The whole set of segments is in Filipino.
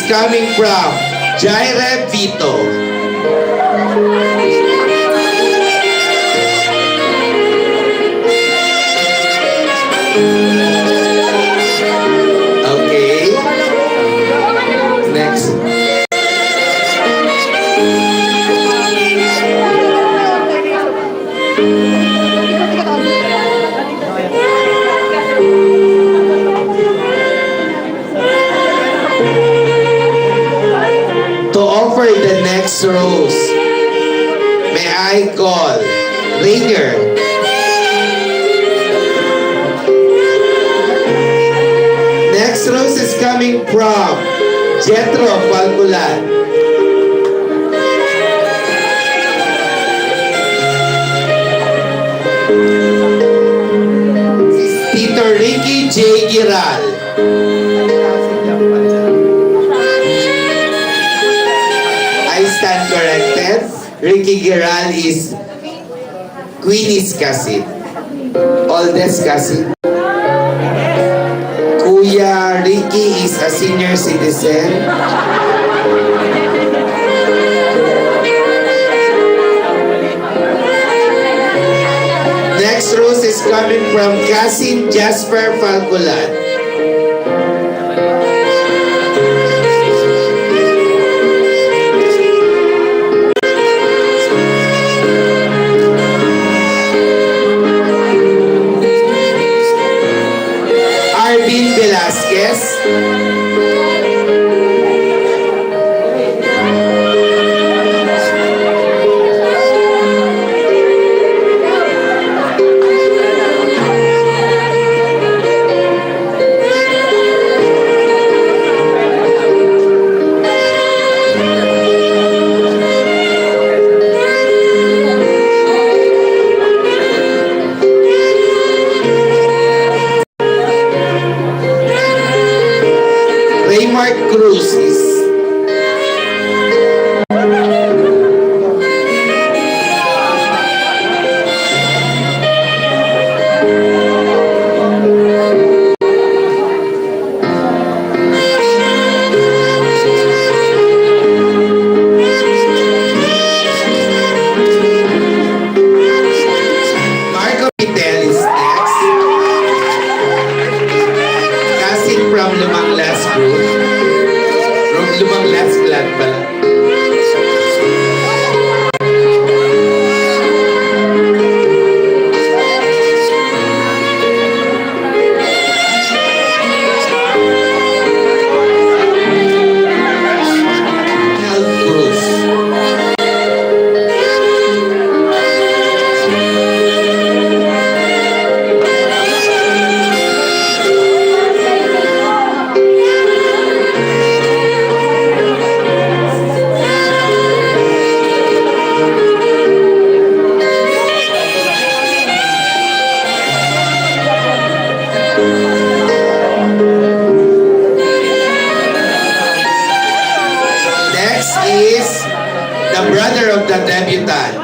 coming from Jaire Vito. Okay. Next. To offer the next rose, may I call Rainier. Next rose is coming from Jetro Falculan. Tito Ricky J. Giral. I stand corrected. Ricky Giral is Queenie's cousin. Oldest cousin. Kuya Ricky is a senior citizen. Next rose is coming from cousin Jasper Falculan. Arvin Velasquez. Raymar Cruz is Marco Pitel is next. Cousin from Lumanglas Group. Lumang last clan pala. Cruz. Next is the brother of the debutant,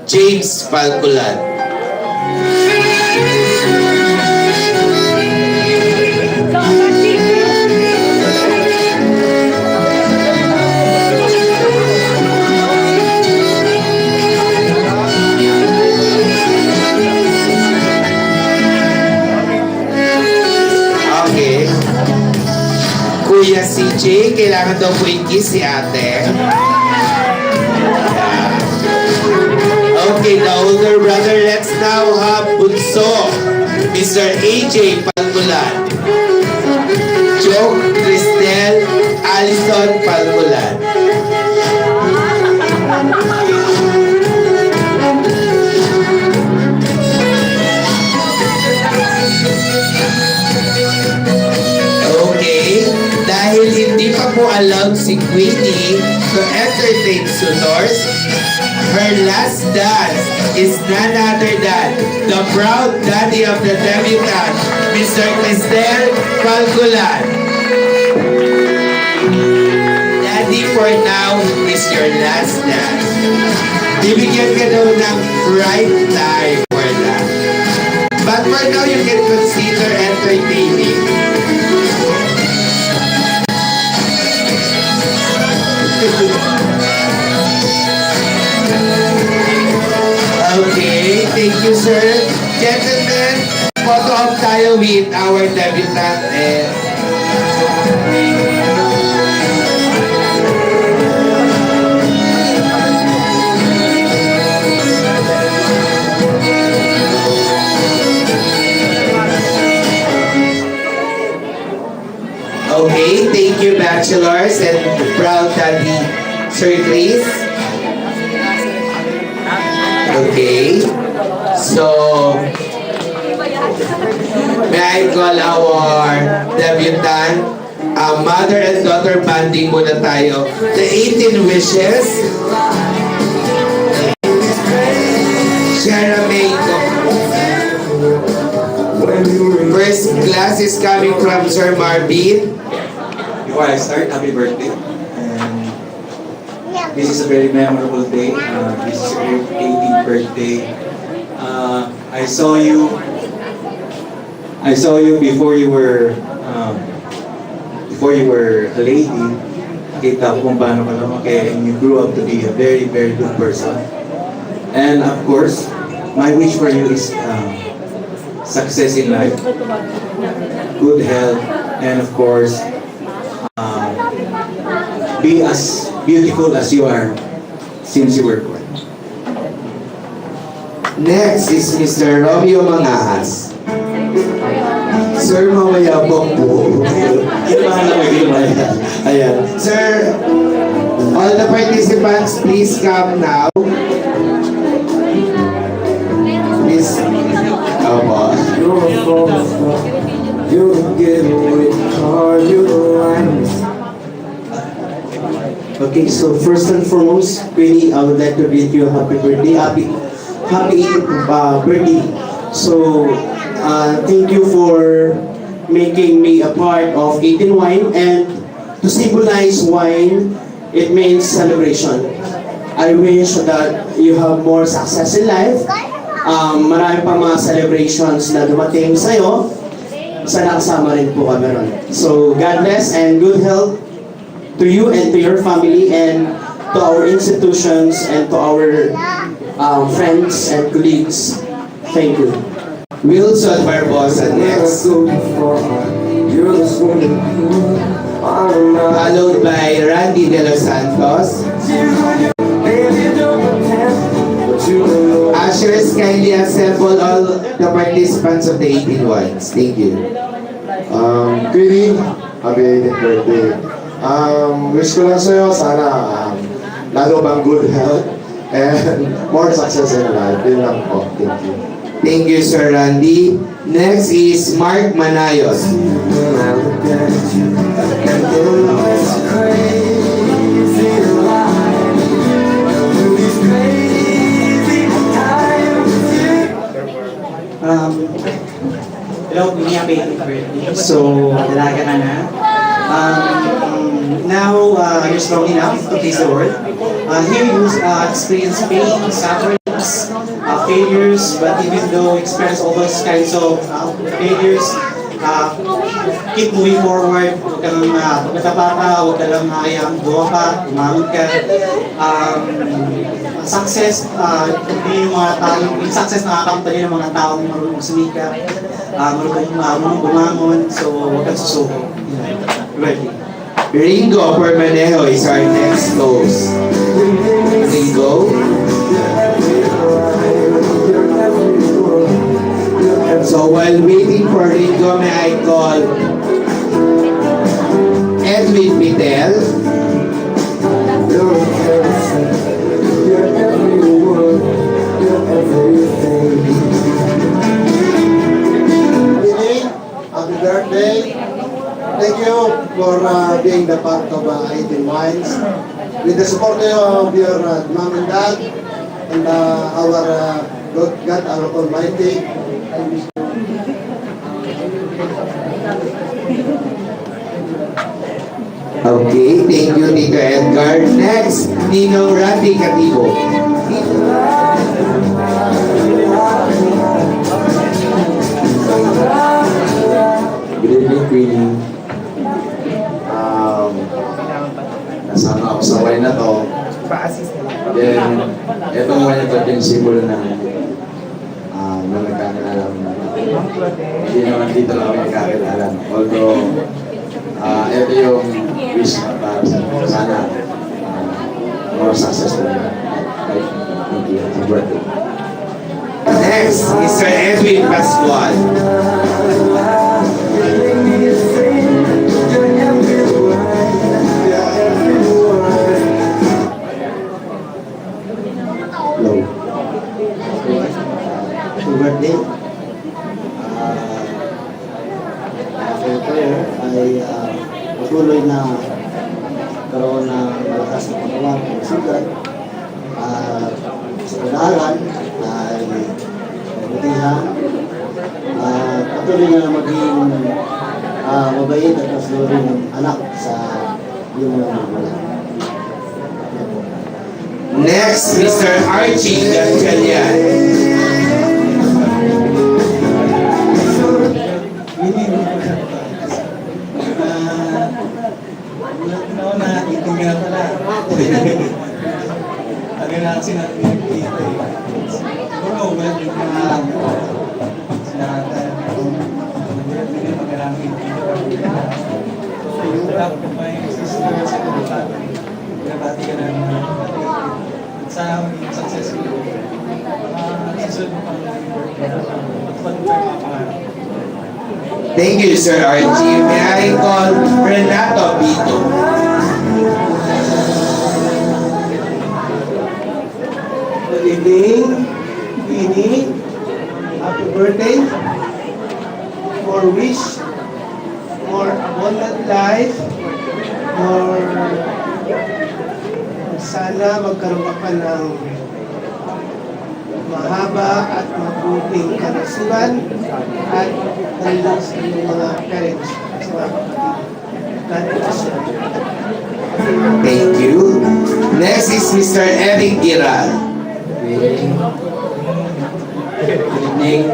James Falculan. Okay. Kuya CJ, kailangan daw po i-kiss si ate. Okay, the older brother, let's now have Bunso, Mr. AJ Falculan. Joke, Cristel, Alison Falculan. Okay, dahil hindi pa po allowed si Queenie to entertain suitors, her last dance is none other than the proud daddy of the debutant, Mr. Cristel Falculan. Daddy, for now, is your last dance. Bibigyan ka daw ng right time for that. But for now, you can consider entertaining. you, sir. Gentlemen, photo op tayo with our debutant and okay, thank you, bachelors and proud daddy, Sir Chris. Okay, so may I call our debutant, mother and daughter banding muna tayo. The 18 wishes. Share a makeup. First class is coming from Sir Marvin. Before I start, happy birthday. And this is a very memorable day. This is your 18th birthday. I saw you before you were a lady. Nakita ko kung paano ka lumaki, and you grew up to be a very, very good person. And of course, my wish for you is success in life, good health, and of course, be as beautiful as you are since you were born. Next is Mr. Romeo Mangaas. Sir, mamaya po po. Ayan. Sir, all the participants, please come now. Please. Opo. Okay, so first and foremost, Queenie, I would like to greet you a happy birthday. Happy birthday. So, thank you for making me a part of 18 Wine, and to symbolize wine, it means celebration. I wish that you have more success in life. Marami pa mga celebrations na dumating sa'yo. Sana kasama rin po kami ron. So, God bless and good health to you and to your family and to our institutions and to our friends and colleagues. Thank you. Wilson Barbosa next. Followed by Randy De Los Santos. Ushers, kindly assemble all the participants of the 18 ones. Thank you. Queenie, happy 18th birthday. Wish ko lang sa'yo, sana lalo bang good health and more success in life. Yun lang po. Thank you. Thank you, Sir Randy. Next is Mark Manayos. Hello, happy birthday. So, dalaga ka na. Now, you're strong enough to face the world. Here you experience pain, sufferings, failures, but even though you experience all those kinds of failures, keep moving forward. Huwag kang pagkatapa ka, huwag ka lang hayang buwa ka, umangon ka. Success, hindi yung mga taong, yung success nakakampali ng mga taong marunong sumika, marunong bumangon, so huwag kang susuko. Ready. Ringo Permanejo is our next host. Ringo. So while waiting for Ringo, may I call Edwin Pitel. Happy birthday. Thank you for being the part of 18 Wines. With the support of your mom and dad and our God, our Almighty. Okay, thank you, Tito Edgar. Next, Nino Randy Cativo. Good evening, Queenie. Nasama ako sa wine na to. Then, etong wine na to yung symbol ng Hindi naman dito lang kami magkakilala. Although, ito yung wish na para sa sana more successful. Thank you. Happy birthday. Next, Mr. Edwin Pascual. Hello. Happy birthday. Ako prayer ay patuloy na karoon ng malakas na pagkawan ng sugat at sa pag-aaral ay mabutihan at patuloy na maging mabait at masulorin ng anak sa iyong mga magulang. Next, Mr. Archie Gangalian. Na itinga na pala. Ano na kasi natin nagkita eh. Siguro, well, yung mga sinakatan hindi magaraming dito. So, yung wala ko pa yung sister sa kapatid. Pinabati ka na at sana maging successful. Susunod mo pang pag-pag mga pangarap. Thank you, Sir Archie. May I call Renato Bito? Good evening, Winnie. Happy birthday. More wish, more abundant life, more sana magkaroon ka pa ng mahaba at mabuting kalusugan at handa sa iyong mga parents sa mga kapatid. God bless you. Thank you. Next is Mr. Eric Giral. Good evening.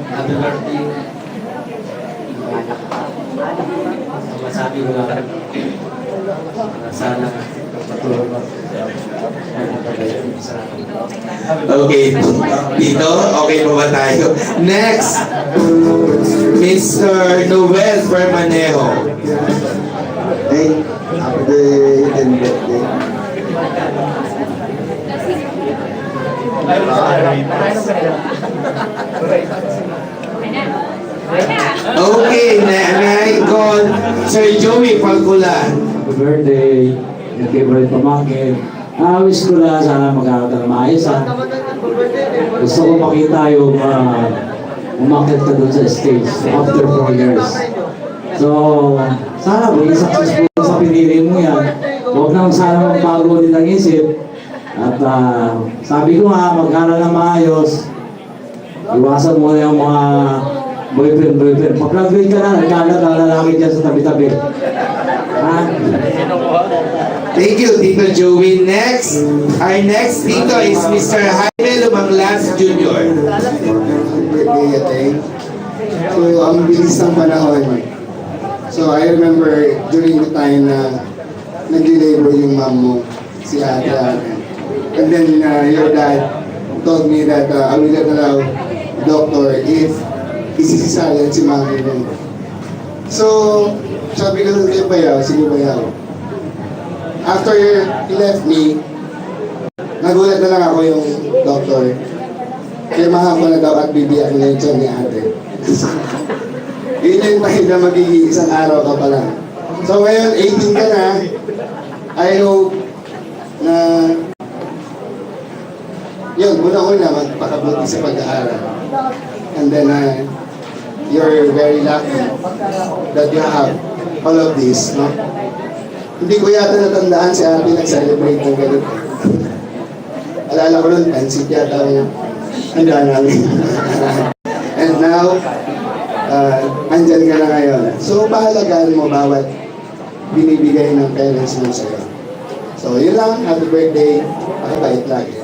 Happy birthday. Masabi ko lang, sana patuloy mo. Okay. Dito, okay pa ba tayo? Next, Mr. Noel Permanejo. Hey, happy day and birthday. Okay, may I call Sir Joey Pagkulan. Happy birthday. Yung favorite pamangkin. Wish ko lang sana magkakaroon ng maayos ha. Gusto ko makita yung umakit ka dun sa stage after 4 years. So, sana maging successful sa pinili mo yan. Huwag nang sana magbago din ang isip. At sabi ko nga, mag-aral ng maayos. Iwasan mo na yung mga boyfriend. Pag-graduate ka na, nagkalat ang lalaki dyan sa tabi-tabi. Ha? Thank you, Tito Joey. Next, our next Tito is Mr. Jaime Lumanglas Jr. Birthday attain. So, ang bilis ng panahon. So, I remember during the time na nag-labor yung mom mo, si ate. And then, your dad told me that I will let allow doctor if isisisalan si mami mo. So, sabi ko kay Bayaw, sige Bayaw. After he left me, nagulat na lang ako yung doctor. Pirmahan ko na daw at bibiyak na yung tiyan ni ate. Yun yung time na magiging isang araw ka pa lang. So ngayon, 18 ka na. I hope na yun, una-una magpakabuti sa pag-aaral. And then, you're very lucky that you have all of this, no? Hindi ko yata natandaan si ate nag-celebrate ng ganun. Alala ko nun, pansit yata ang handa namin. And now, andyan ka na ngayon. So, pahalagaan mo bawat binibigay ng parents mo sa'yo. So, yun lang. Happy birthday. Pakibait lagi.